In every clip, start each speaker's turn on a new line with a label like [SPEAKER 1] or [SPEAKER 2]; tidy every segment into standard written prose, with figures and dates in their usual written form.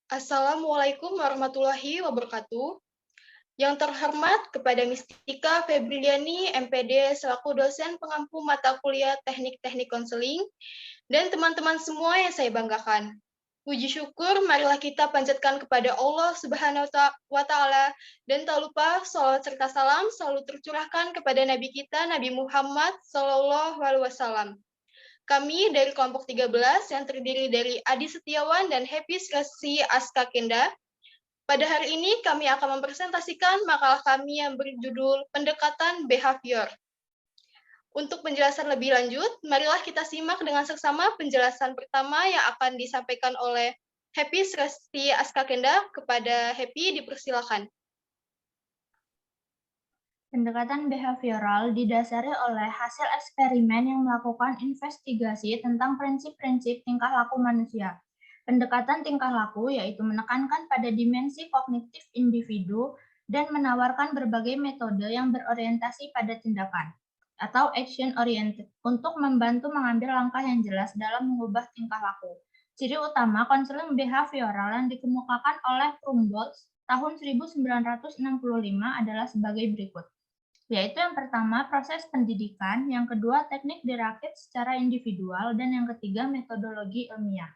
[SPEAKER 1] Assalamualaikum warahmatullahi wabarakatuh. Yang terhormat kepada Mistika Febriani, MPD, selaku dosen pengampu mata kuliah Teknik-Teknik Konseling, dan teman-teman semua yang saya banggakan. Puji syukur, marilah kita panjatkan kepada Allah Subhanahu wa Ta'ala, dan tak lupa salawat serta salam selalu tercurahkan kepada Nabi kita, Nabi Muhammad Sallallahu Alaihi Wasallam. Kami dari kelompok 13 yang terdiri dari Adi Setiawan dan Happy Srasi Aska Kenda. Pada hari ini kami akan mempresentasikan makalah kami yang berjudul Pendekatan Behavior. Untuk penjelasan lebih lanjut, marilah kita simak dengan seksama penjelasan pertama yang akan disampaikan oleh Happy Srasi Aska Kenda. Kepada Happy, dipersilakan.
[SPEAKER 2] Pendekatan behavioral didasari oleh hasil eksperimen yang melakukan investigasi tentang prinsip-prinsip tingkah laku manusia. Pendekatan tingkah laku yaitu menekankan pada dimensi kognitif individu dan menawarkan berbagai metode yang berorientasi pada tindakan atau action oriented untuk membantu mengambil langkah yang jelas dalam mengubah tingkah laku. Ciri utama konseling behavioral yang dikemukakan oleh Krumboltz tahun 1965 adalah sebagai berikut. Yaitu yang pertama, proses pendidikan, yang kedua, teknik dirakit secara individual, dan yang ketiga, metodologi ilmiah.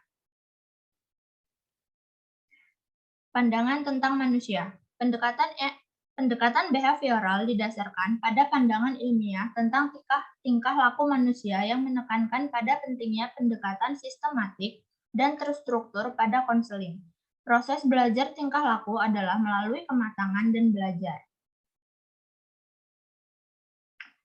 [SPEAKER 2] Pandangan tentang manusia. Pendekatan behavioral didasarkan pada pandangan ilmiah tentang tingkah laku manusia yang menekankan pada pentingnya pendekatan sistematik dan terstruktur pada konseling. Proses belajar tingkah laku adalah melalui kematangan dan belajar.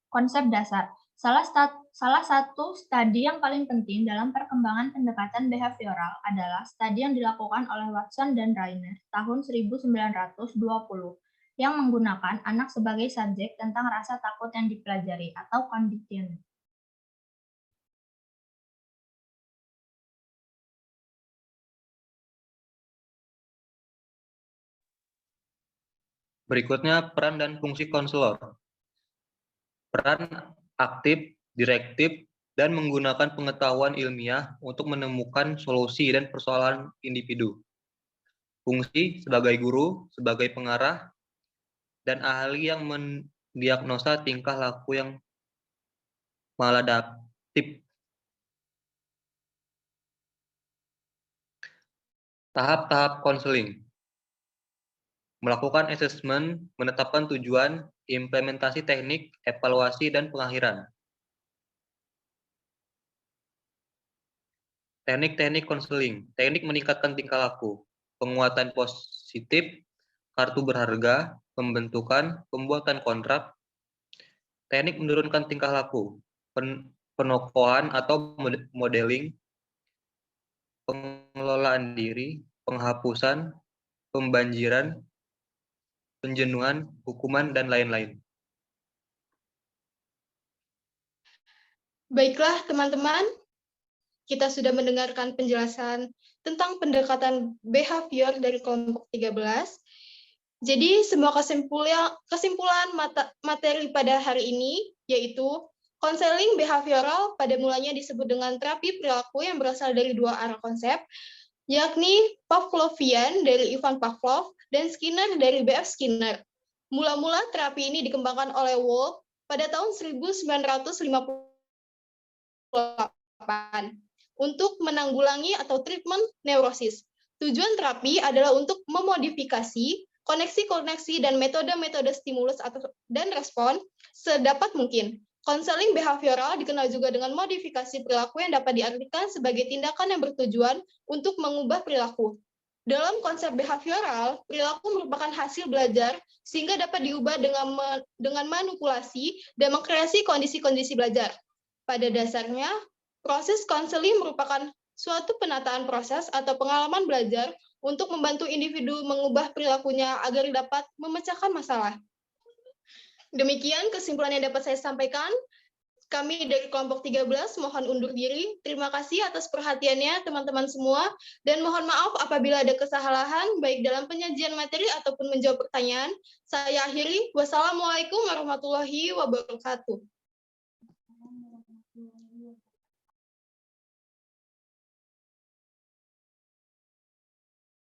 [SPEAKER 2] Konsep dasar. Salah satu studi yang paling penting dalam perkembangan pendekatan behavioral adalah studi yang dilakukan oleh Watson dan Rainer tahun 1920 yang menggunakan anak sebagai subjek tentang rasa takut yang dipelajari atau conditioning.
[SPEAKER 3] Berikutnya, peran dan fungsi konselor. Peran aktif, direktif, dan menggunakan pengetahuan ilmiah untuk menemukan solusi dan persoalan individu. Fungsi sebagai guru, sebagai pengarah, dan ahli yang mendiagnosa tingkah laku yang maladaptif. Tahap-tahap konseling. Melakukan asesmen, menetapkan tujuan, implementasi teknik, evaluasi, dan pengakhiran. Teknik-teknik konseling, teknik meningkatkan tingkah laku, penguatan positif, kartu berharga, pembentukan, pembuatan kontrak, teknik menurunkan tingkah laku, penokohan atau modeling, pengelolaan diri, penghapusan, pembanjiran, penjenuhan, hukuman, dan lain-lain.
[SPEAKER 1] Baiklah teman-teman, kita sudah mendengarkan penjelasan tentang pendekatan behavior dari kelompok 13. Jadi semua kesimpulan materi pada hari ini yaitu konseling behavioral pada mulanya disebut dengan terapi perilaku yang berasal dari dua arah konsep, yakni Pavlovian dari Ivan Pavlov dan Skinner dari B.F. Skinner. Mula-mula terapi ini dikembangkan oleh Wolff pada tahun 1958 untuk menanggulangi atau treatment neurosis. Tujuan terapi adalah untuk memodifikasi koneksi-koneksi dan metode-metode stimulus dan respon sedapat mungkin. Konseling behavioral dikenal juga dengan modifikasi perilaku yang dapat diartikan sebagai tindakan yang bertujuan untuk mengubah perilaku. Dalam konsep behavioral, perilaku merupakan hasil belajar sehingga dapat diubah dengan manipulasi dan mengkreasi kondisi-kondisi belajar. Pada dasarnya, proses konseling merupakan suatu penataan proses atau pengalaman belajar untuk membantu individu mengubah perilakunya agar dapat memecahkan masalah. Demikian kesimpulan yang dapat saya sampaikan. Kami dari kelompok 13 mohon undur diri. Terima kasih atas perhatiannya teman-teman semua. Dan mohon maaf apabila ada kesalahan baik dalam penyajian materi ataupun menjawab pertanyaan. Saya akhiri. Wassalamualaikum warahmatullahi wabarakatuh.